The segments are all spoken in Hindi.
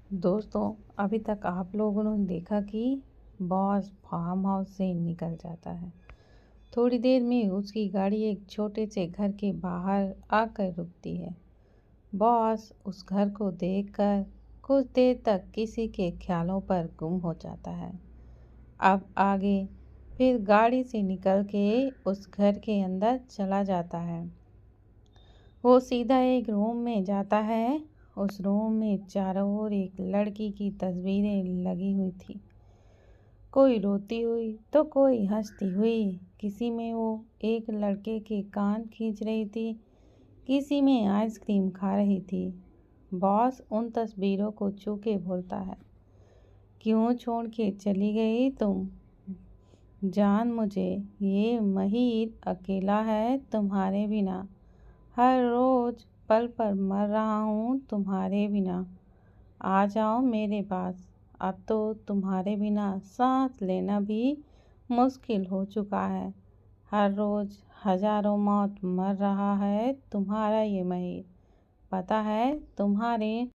दोस्तों, अभी तक आप लोगों ने देखा कि बॉस फार्म हाउस से निकल जाता है। थोड़ी देर में उसकी गाड़ी एक छोटे से घर के बाहर आकर रुकती है। बॉस उस घर को देखकर कुछ देर तक किसी के ख्यालों पर गुम हो जाता है। अब आगे फिर गाड़ी से निकल के उस घर के अंदर चला जाता है। वो सीधा एक रूम में जाता है। उस रूम में चारों ओर एक लड़की की तस्वीरें लगी हुई थी। कोई रोती हुई तो कोई हंसती हुई। किसी में वो एक लड़के के कान खींच रही थी, किसी में आइसक्रीम खा रही थी। बॉस उन तस्वीरों को छू के बोलता है, क्यों छोड़ के चली गई तुम? जान मुझे, ये महीर अकेला है तुम्हारे बिना। हर रोज पल पर मर रहा हूँ तुम्हारे बिना। आ जाओ मेरे पास। अब तो तुम्हारे बिना सांस लेना भी मुश्किल हो चुका है। हर रोज हजारों मौत मर रहा है तुम्हारा ये महीर। पता है तुम्हारे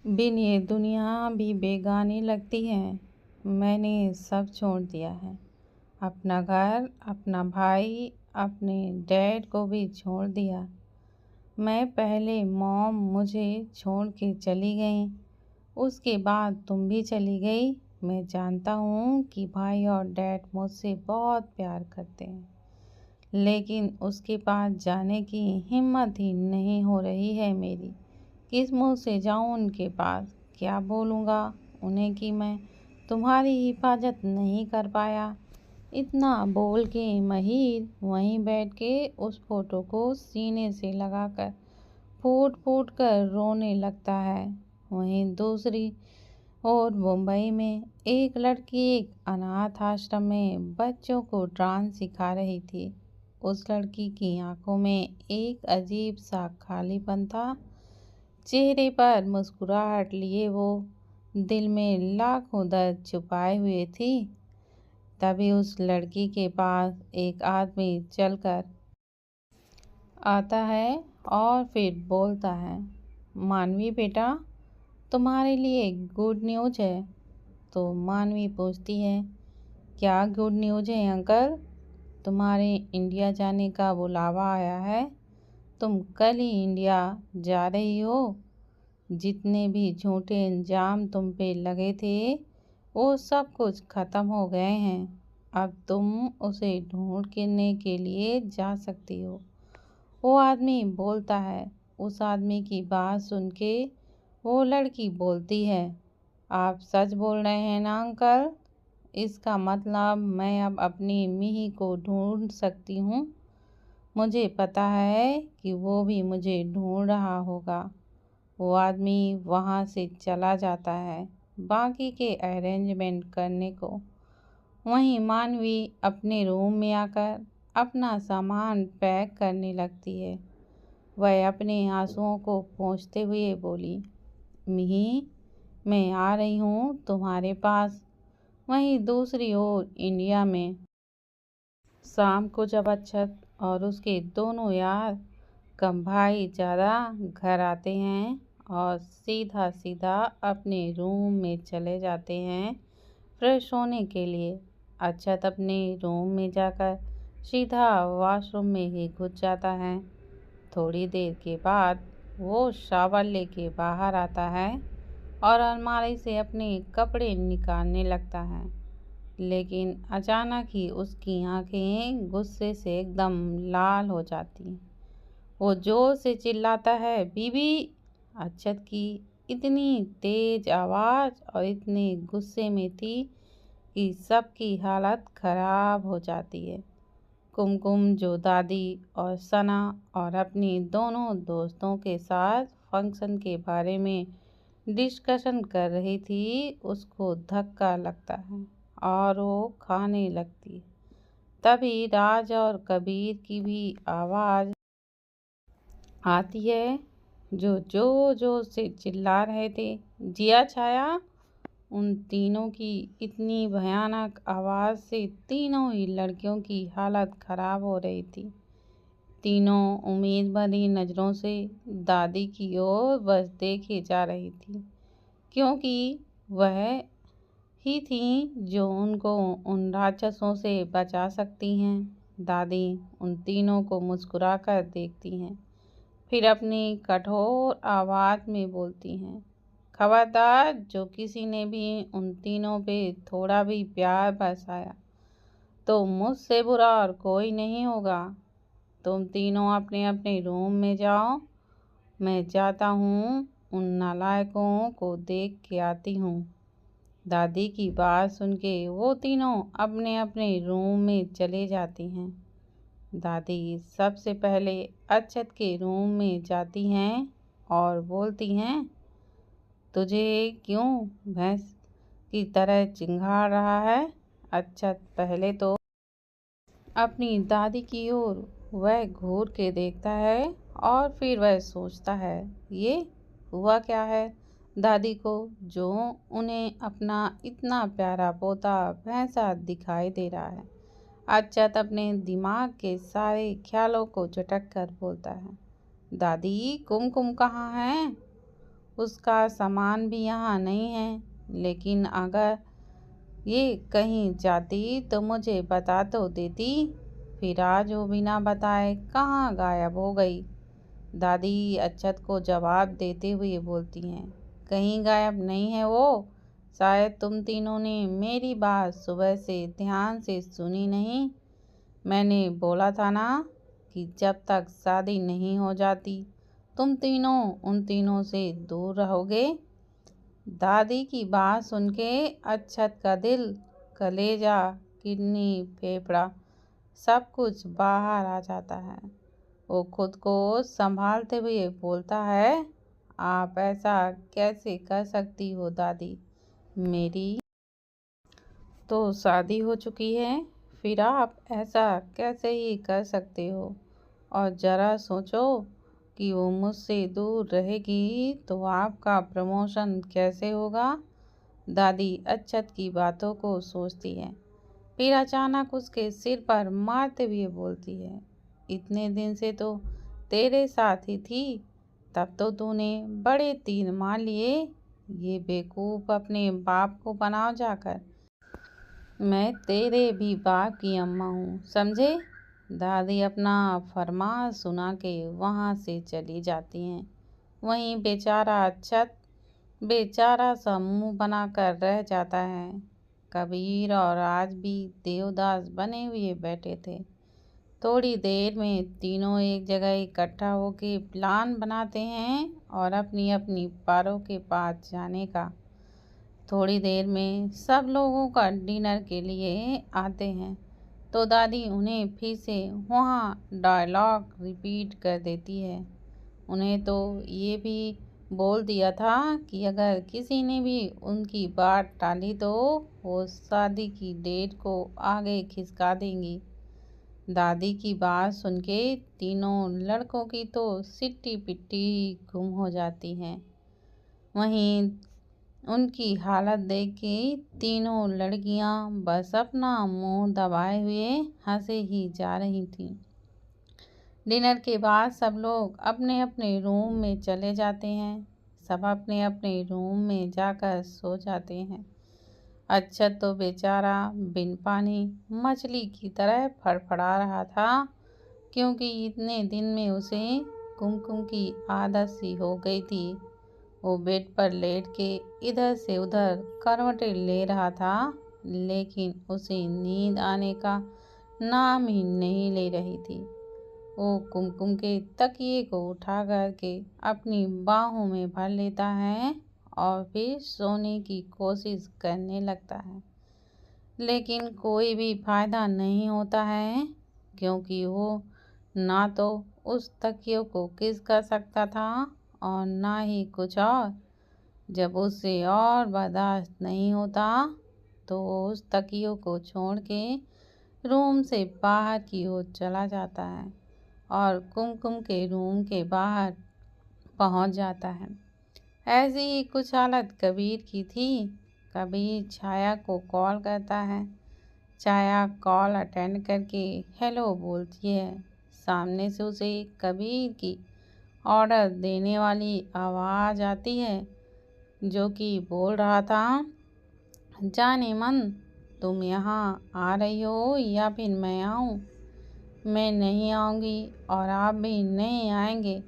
बिन ये दुनिया भी बेगानी लगती है। मैंने सब छोड़ दिया है, अपना घर, अपना भाई, अपने डैड को भी छोड़ दिया। मैं पहले मॉम मुझे छोड़ के चली गई, उसके बाद तुम भी चली गई। मैं जानता हूँ कि भाई और डैड मुझसे बहुत प्यार करते हैं, लेकिन उसके पास जाने की हिम्मत ही नहीं हो रही है मेरी। किस मुँह से जाऊँ उनके पास? क्या बोलूँगा उन्हें कि मैं तुम्हारी हिफाजत नहीं कर पाया? इतना बोल के महीर वहीं बैठ के उस फोटो को सीने से लगाकर फूट फूट कर रोने लगता है। वहीं दूसरी और मुंबई में एक लड़की एक अनाथ आश्रम में बच्चों को डांस सिखा रही थी। उस लड़की की आंखों में एक अजीब सा खालीपन था। चेहरे पर मुस्कुराहट लिए वो दिल में लाखों दर्द छुपाए हुए थी। तभी उस लड़की के पास एक आदमी चलकर आता है और फिर बोलता है, मानवी बेटा, तुम्हारे लिए गुड न्यूज़ है। तो मानवी पूछती है, क्या गुड न्यूज़ है अंकल? तुम्हारे इंडिया जाने का बुलावा आया है। तुम कल ही इंडिया जा रही हो। जितने भी झूठे इल्जाम तुम पे लगे थे वो सब कुछ खत्म हो गए हैं। अब तुम उसे ढूंढने के लिए जा सकती हो। वो आदमी बोलता है। उस आदमी की बात सुन के वो लड़की बोलती है, आप सच बोल रहे हैं ना अंकल? इसका मतलब मैं अब अपनी मिही को ढूंढ सकती हूँ। मुझे पता है कि वो भी मुझे ढूंढ रहा होगा। वो आदमी वहाँ से चला जाता है बाकी के अरेंजमेंट करने को। वहीं मानवी अपने रूम में आकर अपना सामान पैक करने लगती है। वह अपने आंसुओं को पोंछते हुए बोली, मिही, मैं आ रही हूँ तुम्हारे पास। वहीं दूसरी ओर इंडिया में शाम को जब अक्षत और उसके दोनों यार कम भाई ज़्यादा घर आते हैं और सीधा सीधा अपने रूम में चले जाते हैं फ्रेश होने के लिए। अक्षत अपने रूम में जाकर सीधा वॉशरूम में ही घुस जाता है। थोड़ी देर के बाद वो शावर लेके बाहर आता है और अलमारी से अपने कपड़े निकालने लगता है। लेकिन अचानक ही उसकी आंखें गुस्से से एकदम लाल हो जाती हैं। वो जोर से चिल्लाता है, बीबी! अक्षत की इतनी तेज आवाज़ और इतने गुस्से में थी कि सबकी हालत खराब हो जाती है। कुमकुम जो दादी और सना और अपनी दोनों दोस्तों के साथ फंक्शन के बारे में डिस्कशन कर रही थी, उसको धक्का लगता है और वो खाने लगती है। तभी राज और कबीर की भी आवाज़ आती है, जो जोर जोर से चिल्ला रहे थे, जिया छाया। उन तीनों की इतनी भयानक आवाज़ से तीनों ही लड़कियों की हालत खराब हो रही थी। तीनों उम्मीद भरी नज़रों से दादी की ओर बस देखे जा रही थी। क्योंकि वह ही थी जो उनको उन राक्षसों से बचा सकती हैं। दादी उन तीनों को मुस्कुराकर देखती हैं, फिर अपनी कठोर आवाज़ में बोलती हैं, खबरदार, जो किसी ने भी उन तीनों पे थोड़ा भी प्यार बरसाया तो मुझसे बुरा और कोई नहीं होगा। तुम तीनों अपने अपने रूम में जाओ, मैं जाता हूँ, उन नालायकों को देख के आती हूँ। दादी की बात सुन के वो तीनों अपने अपने रूम में चले जाती हैं। दादी सबसे पहले अक्षत के रूम में जाती हैं और बोलती हैं, तुझे क्यों भैंस की तरह चिंघाड़ रहा है? अक्षत पहले तो अपनी दादी की ओर वह घूर के देखता है और फिर वह सोचता है, ये हुआ क्या है दादी को, जो उन्हें अपना इतना प्यारा पोता भैंसा दिखाई दे रहा है। अक्षत अपने दिमाग के सारे ख्यालों को झटक कर बोलता है, दादी कुमकुम कहाँ है? उसका सामान भी यहाँ नहीं है, लेकिन अगर ये कहीं जाती तो मुझे बता तो देती। फिर आज वो बिना बताए कहाँ गायब हो गई। दादी अक्षत को जवाब देते हुए बोलती हैं, कहीं गायब नहीं है वो, शायद तुम तीनों ने मेरी बात सुबह से ध्यान से सुनी नहीं। मैंने बोला था ना कि जब तक शादी नहीं हो जाती तुम तीनों उन तीनों से दूर रहोगे। दादी की बात सुन के अक्षत का दिल, कलेजा, किडनी, फेफड़ा सब कुछ बाहर आ जाता है। वो खुद को संभालते हुए बोलता है, आप ऐसा कैसे कर सकती हो दादी? मेरी तो शादी हो चुकी है, फिर आप ऐसा कैसे ही कर सकते हो? और ज़रा सोचो कि वो मुझसे दूर रहेगी तो आपका प्रमोशन कैसे होगा? दादी अक्षत की बातों को सोचती है, फिर अचानक उसके सिर पर मारते हुए बोलती है, इतने दिन से तो तेरे साथ ही थी, तब तो तूने बड़े तीर मार लिए। ये बेवकूफ़ अपने बाप को बनाओ जाकर, मैं तेरे भी बाप की अम्मा हूँ, समझे? दादी अपना फरमान सुना के वहाँ से चली जाती हैं। वहीं बेचारा अक्षत बेचारा सा मुँह बनाकर रह जाता है। कबीर और आज भी देवदास बने हुए बैठे थे। थोड़ी देर में तीनों एक जगह इकट्ठा होके प्लान बनाते हैं और अपनी अपनी पारों के पास जाने का। थोड़ी देर में सब लोगों का डिनर के लिए आते हैं तो दादी उन्हें फिर से वहाँ डायलॉग रिपीट कर देती है। उन्हें तो ये भी बोल दिया था कि अगर किसी ने भी उनकी बात टाली तो वो शादी की डेट को आगे खिसका देंगी। दादी की बात सुन के तीनों लड़कों की तो सिट्टी पिट्टी गुम हो जाती हैं। वहीं उनकी हालत देख के तीनों लड़कियां बस अपना मुंह दबाए हुए हंसे ही जा रही थीं। डिनर के बाद सब लोग अपने अपने रूम में चले जाते हैं। सब अपने अपने रूम में जाकर सो जाते हैं। अक्षत तो बेचारा बिन पानी मछली की तरह फड़फड़ा रहा था, क्योंकि इतने दिन में उसे कुमकुम की आदत सी हो गई थी। वो बेड पर लेट के इधर से उधर करवटें ले रहा था, लेकिन उसे नींद आने का नाम ही नहीं ले रही थी। वो कुमकुम के तकिए को उठा करके अपनी बाहों में भर लेता है और फिर सोने की कोशिश करने लगता है, लेकिन कोई भी फायदा नहीं होता है, क्योंकि वो ना तो उस तकिए को किस कर सकता था और ना ही कुछ और। जब उससे और बर्दाश्त नहीं होता तो वो उस तकिए को छोड़ के रूम से बाहर की ओर चला जाता है और कुमकुम के रूम के बाहर पहुंच जाता है। ऐसी ही कुछ हालत कबीर की थी। कबीर छाया को कॉल करता है। छाया कॉल अटेंड करके हेलो बोलती है। सामने से उसे कबीर की ऑर्डर देने वाली आवाज़ आती है, जो कि बोल रहा था, जाने मन, तुम यहाँ आ रही हो या फिर मैं आऊँ? मैं नहीं आऊँगी और आप भी नहीं आएंगे।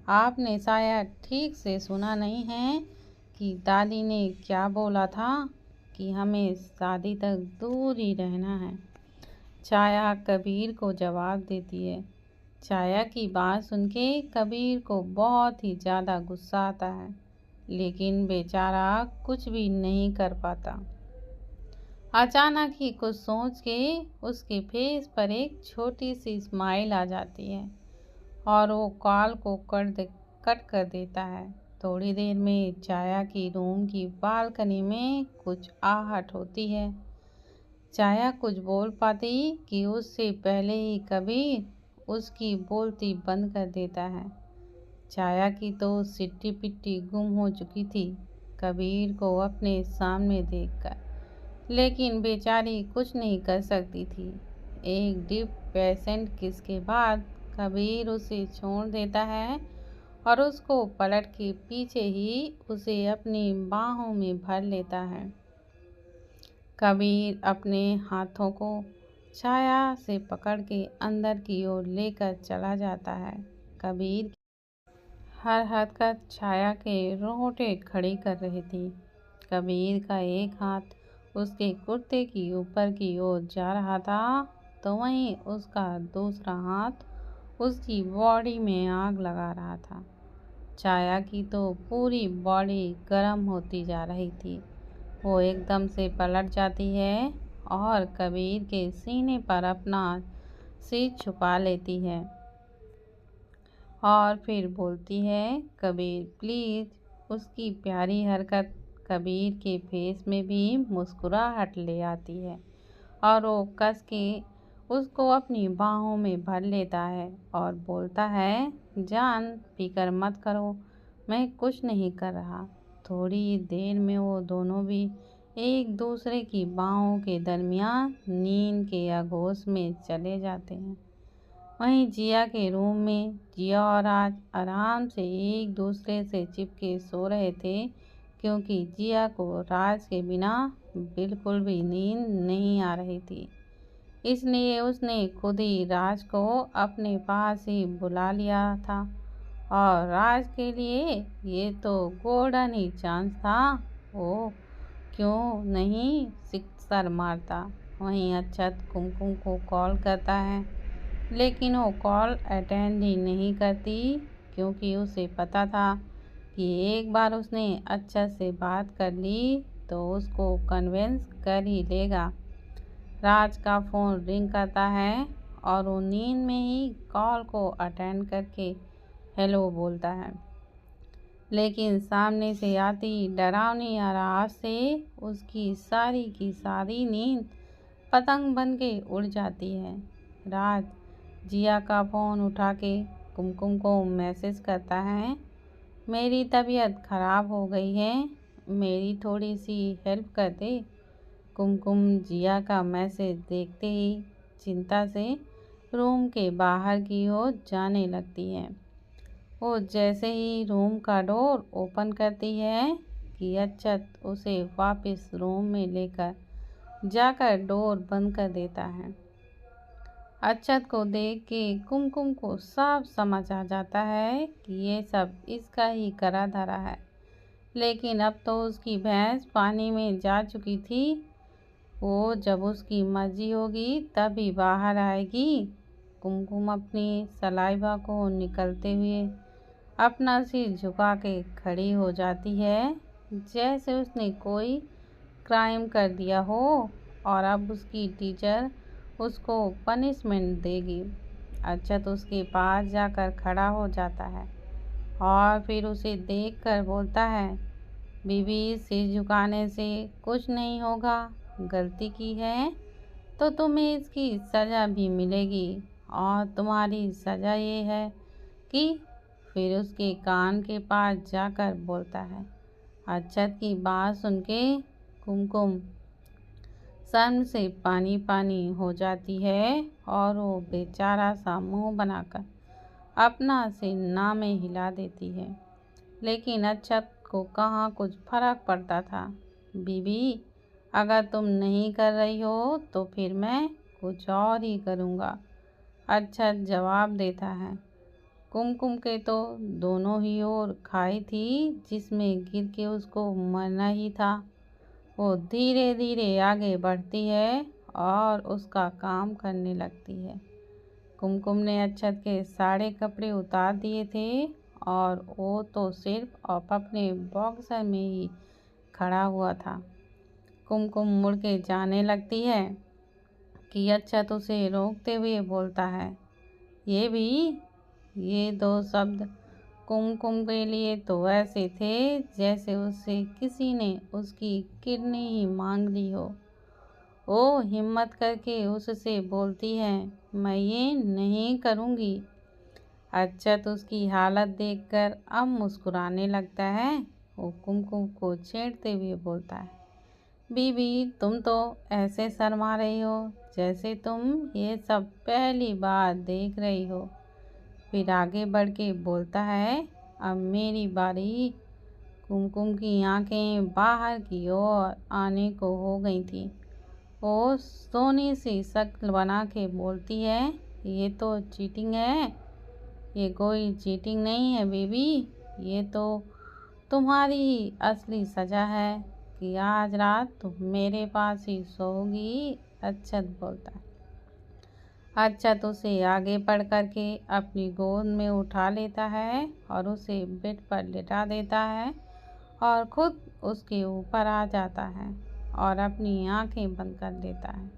आपने शायद ठीक से सुना नहीं है कि दादी ने क्या बोला था कि हमें शादी तक दूर ही रहना है। छाया कबीर को जवाब देती है। छाया की बात सुन के कबीर को बहुत ही ज़्यादा गुस्सा आता है, लेकिन बेचारा कुछ भी नहीं कर पाता। अचानक ही कुछ सोच के उसके फेस पर एक छोटी सी स्माइल आ जाती है और वो कॉल को कट कर देता है। थोड़ी देर में छाया की रूम की बालकनी में कुछ आहट होती है। छाया कुछ बोल पाती कि उससे पहले ही कबीर उसकी बोलती बंद कर देता है। छाया की तो सिट्टी पिट्टी गुम हो चुकी थी कबीर को अपने सामने देखकर, लेकिन बेचारी कुछ नहीं कर सकती थी। एक डीप पेशेंट किस के बाद कबीर उसे छोड़ देता है और उसको पलट के पीछे ही उसे अपनी बाहों में भर लेता है। कबीर अपने हाथों को छाया से पकड़ के अंदर की ओर लेकर चला जाता है। कबीर हर हरकत छाया के रोंगटे खड़ी कर रही थी। कबीर का एक हाथ उसके कुर्ते की ऊपर की ओर जा रहा था, तो वहीं उसका दूसरा हाथ उसकी बॉडी में आग लगा रहा था। छाया की तो पूरी बॉडी गर्म होती जा रही थी। वो एकदम से पलट जाती है और कबीर के सीने पर अपना सिर छुपा लेती है और फिर बोलती है, कबीर प्लीज़। उसकी प्यारी हरकत कबीर के फेस में भी मुस्कुराहट ले आती है और वो कस के उसको अपनी बाहों में भर लेता है और बोलता है, जान फिक्र मत करो, मैं कुछ नहीं कर रहा। थोड़ी देर में वो दोनों भी एक दूसरे की बाहों के दरमियान नींद के आगोश में चले जाते हैं। वहीं जिया के रूम में जिया और राज आराम से एक दूसरे से चिपके सो रहे थे, क्योंकि जिया को राज के बिना बिल्कुल भी नींद नहीं आ रही थी। इसलिए उसने खुद ही राज को अपने पास ही बुला लिया था और राज के लिए ये तो गोल्डन ही चांस था। वो क्यों नहीं सिक्सर मारता। वहीं अक्षत कुमकुम को कॉल करता है, लेकिन वो कॉल अटेंड ही नहीं करती, क्योंकि उसे पता था कि एक बार उसने अक्षत से बात कर ली तो उसको कन्विंस कर ही लेगा। राज का फ़ोन रिंग करता है और वो नींद में ही कॉल को अटेंड करके हेलो बोलता है, लेकिन सामने से आती डरावनी आवाज़ से उसकी सारी की सारी नींद पतंग बन के उड़ जाती है। राज जिया का फ़ोन उठा के कुमकुम को मैसेज करता है, मेरी तबीयत ख़राब हो गई है, मेरी थोड़ी सी हेल्प कर दे। कुमकुम जिया का मैसेज देखते ही चिंता से रूम के बाहर की ओर जाने लगती है। वो जैसे ही रूम का डोर ओपन करती है कि अक्षत उसे वापस रूम में लेकर जाकर डोर बंद कर देता है। अक्षत को देख के कुमकुम को साफ समझ आ जाता है कि ये सब इसका ही करा धरा है, लेकिन अब तो उसकी भैंस पानी में जा चुकी थी। वो जब उसकी मर्जी होगी तभी बाहर आएगी। कुमकुम अपनी सलाइवा को निकलते हुए अपना सिर झुका के खड़ी हो जाती है, जैसे उसने कोई क्राइम कर दिया हो और अब उसकी टीचर उसको पनिशमेंट देगी। अक्षत उसके पास जाकर खड़ा हो जाता है और फिर उसे देखकर बोलता है, बीबी सिर झुकाने से कुछ नहीं होगा, गलती की है तो तुम्हें इसकी सज़ा भी मिलेगी और तुम्हारी सज़ा ये है कि। फिर उसके कान के पास जाकर बोलता है। अक्षत की बात सुन के कुमकुम शर्म से पानी पानी हो जाती है और वो बेचारा सा मुंह बनाकर अपना सिर ना में हिला देती है, लेकिन अक्षत को कहाँ कुछ फर्क पड़ता था। बीबी, अगर तुम नहीं कर रही हो तो फिर मैं कुछ और ही करूँगा, अक्षत जवाब देता है। कुमकुम के तो दोनों ही ओर खाई थी जिसमें गिर के उसको मरना ही था। वो धीरे धीरे आगे बढ़ती है और उसका काम करने लगती है। कुमकुम ने अक्षत के सारे कपड़े उतार दिए थे और वो तो सिर्फ अपने बॉक्सर में ही खड़ा हुआ था। कुमकुम मुड़ के जाने लगती है कि अक्षत उसे रोकते हुए बोलता है, ये दो शब्द कुमकुम के लिए तो ऐसे थे जैसे उससे किसी ने उसकी किडनी ही मांग ली हो। वो हिम्मत करके उससे बोलती है, मैं ये नहीं करूँगी। अक्षत उसकी हालत देखकर अब मुस्कुराने लगता है। वो कुमकुम को छेड़ते हुए बोलता है, बीबी, तुम तो ऐसे शर्मा रही हो जैसे तुम ये सब पहली बार देख रही हो। फिर आगे बढ़ के बोलता है, अब मेरी बारी। कुमकुम की आंखें बाहर की ओर आने को हो गई थी। वो सोनी सी शक्ल बना के बोलती है, ये तो चीटिंग है। ये कोई चीटिंग नहीं है बीबी, ये तो तुम्हारी असली सजा है कि आज रात तुम मेरे पास ही सोओगी। अक्षत बोलता है। अक्षत उसे आगे बढ़ करके अपनी गोद में उठा लेता है और उसे बेड पर लिटा देता है और खुद उसके ऊपर आ जाता है और अपनी आंखें बंद कर लेता है।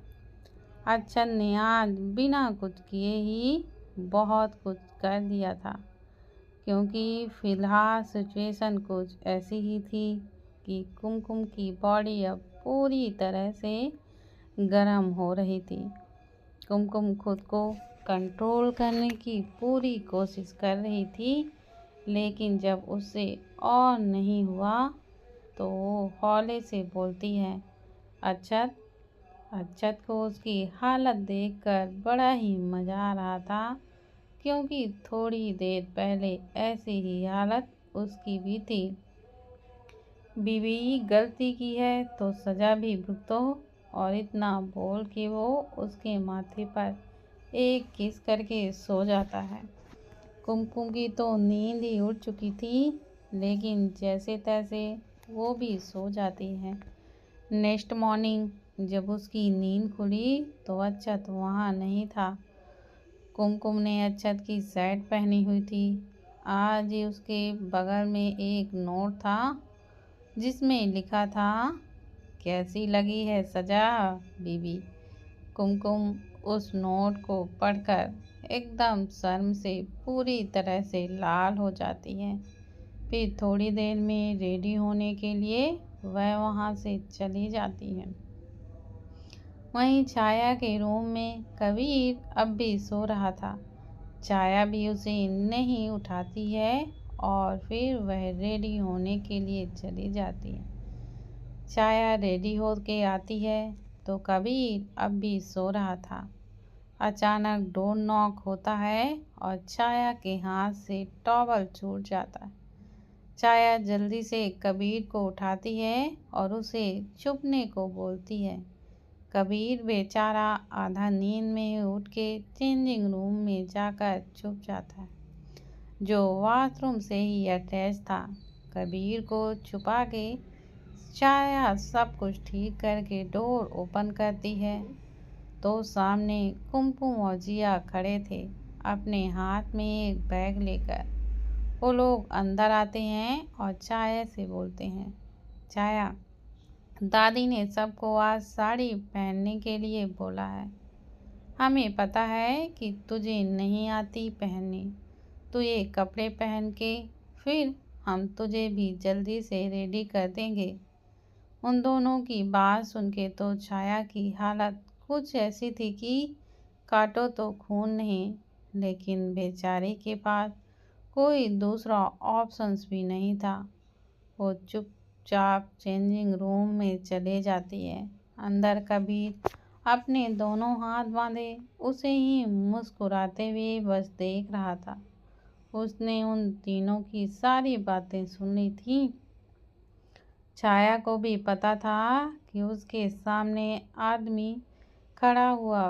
अक्षत ने आज बिना कुछ किए ही बहुत कुछ कर दिया था, क्योंकि फिलहाल सिचुएशन कुछ ऐसी ही थी कि कुमकुम की बॉडी अब पूरी तरह से गर्म हो रही थी। कुमकुम खुद को कंट्रोल करने की पूरी कोशिश कर रही थी, लेकिन जब उससे और नहीं हुआ तो वो हौले से बोलती है, अक्षत। अक्षत को उसकी हालत देखकर बड़ा ही मज़ा आ रहा था, क्योंकि थोड़ी देर पहले ऐसी ही हालत उसकी भी थी। बीवी, गलती की है तो सज़ा भी भुगतो। और इतना बोल के वो उसके माथे पर एक किस करके सो जाता है। कुमकुम की तो नींद ही उड़ चुकी थी, लेकिन जैसे तैसे वो भी सो जाती है। नेक्स्ट मॉर्निंग जब उसकी नींद खुली तो अक्षत वहाँ नहीं था। कुमकुम ने अक्षत की शर्ट पहनी हुई थी। आज ही उसके बगल में एक नोट था जिसमें लिखा था, कैसी लगी है सजा बीबी। कुमकुम उस नोट को पढ़कर एकदम शर्म से पूरी तरह से लाल हो जाती है। फिर थोड़ी देर में रेडी होने के लिए वह वहाँ से चली जाती है। वहीं छाया के रूम में कबीर अब भी सो रहा था। छाया भी उसे नहीं उठाती है और फिर वह रेडी होने के लिए चली जाती है। छाया रेडी होके आती है तो कबीर अब भी सो रहा था। अचानक डोर नॉक होता है और छाया के हाथ से टॉवल छूट जाता है। छाया जल्दी से कबीर को उठाती है और उसे छुपने को बोलती है। कबीर बेचारा आधा नींद में उठ के चेंजिंग रूम में जाकर छुप जाता है, जो वॉशरूम से ही अटैच था। कबीर को छुपा के छाया सब कुछ ठीक करके डोर ओपन करती है तो सामने कुमकुम और जिया खड़े थे, अपने हाथ में एक बैग लेकर। वो लोग अंदर आते हैं और छाया से बोलते हैं, छाया, दादी ने सबको आज साड़ी पहनने के लिए बोला है। हमें पता है कि तुझे नहीं आती पहननी, तू ये कपड़े पहन के फिर हम तुझे भी जल्दी से रेडी कर देंगे। उन दोनों की बात सुन के तो छाया की हालत कुछ ऐसी थी कि काटो तो खून नहीं, लेकिन बेचारी के पास कोई दूसरा ऑप्शंस भी नहीं था। वो चुपचाप चेंजिंग रूम में चले जाती है। अंदर कबीर अपने दोनों हाथ बांधे उसे ही मुस्कुराते हुए बस देख रहा था। उसने उन तीनों की सारी बातें सुनी थी छाया को भी पता था कि उसके सामने आदमी खड़ा हुआ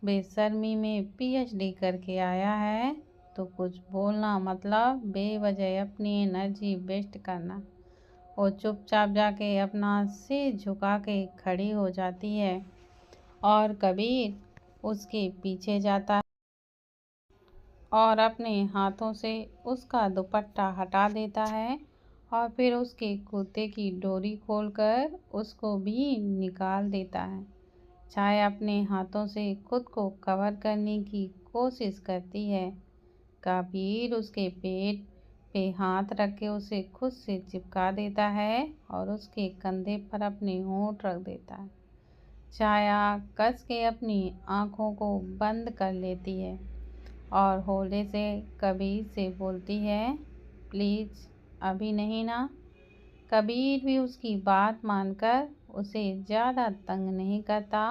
बेशर्मी में पीएचडी करके आया है, तो कुछ बोलना मतलब बेवजह अपनी एनर्जी वेस्ट करना। वो चुपचाप जाके अपना सिर झुका के खड़ी हो जाती है और कबीर उसके पीछे जाता है और अपने हाथों से उसका दुपट्टा हटा देता है और फिर उसके कुर्ते की डोरी खोलकर उसको भी निकाल देता है। छाया अपने हाथों से खुद को कवर करने की कोशिश करती है। कबीर उसके पेट पे हाथ रख के उसे खुद से चिपका देता है और उसके कंधे पर अपने होंठ रख देता है। छाया कस के अपनी आंखों को बंद कर लेती है और हौले से कबीर से बोलती है, प्लीज़ अभी नहीं ना। कबीर भी उसकी बात मानकर उसे ज़्यादा तंग नहीं करता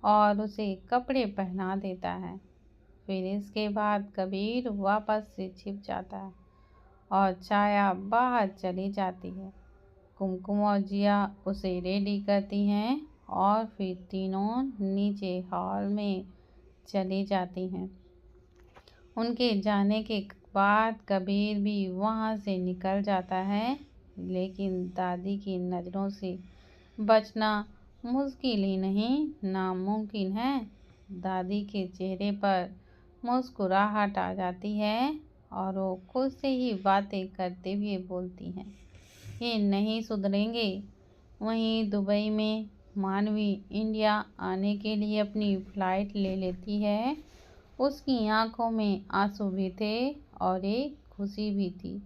और उसे कपड़े पहना देता है। फिर इसके बाद कबीर वापस से छिप जाता है और छाया बाहर चली जाती है। कुमकुम और जिया उसे रेडी करती हैं और फिर तीनों नीचे हॉल में चली जाती हैं। उनके जाने के बाद कबीर भी वहाँ से निकल जाता है, लेकिन दादी की नज़रों से बचना मुश्किल ही नहीं नामुमकिन है। दादी के चेहरे पर मुस्कुराहट आ जाती है और वो खुद से ही बातें करते हुए बोलती हैं, ये नहीं सुधरेंगे। वहीं दुबई में मानवी इंडिया आने के लिए अपनी फ़्लाइट ले लेती है। उसकी आंखों में आंसू भी थे और एक खुशी भी थी।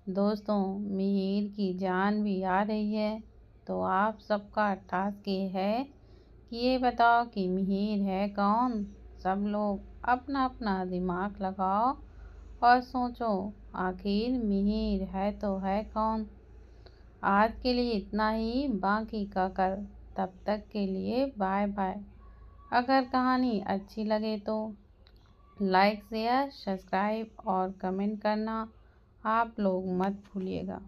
दोस्तों, मिहिर की जान भी आ रही है, तो आप सबका टास्क ये है कि ये बताओ कि मिहिर है कौन। सब लोग अपना अपना दिमाग लगाओ और सोचो, आखिर मिहिर है तो है कौन। आज के लिए इतना ही, बाकी का कल। तब तक के लिए बाय बाय। अगर कहानी अच्छी लगे तो लाइक शेयर सब्सक्राइब और कमेंट करना आप लोग मत भूलिएगा।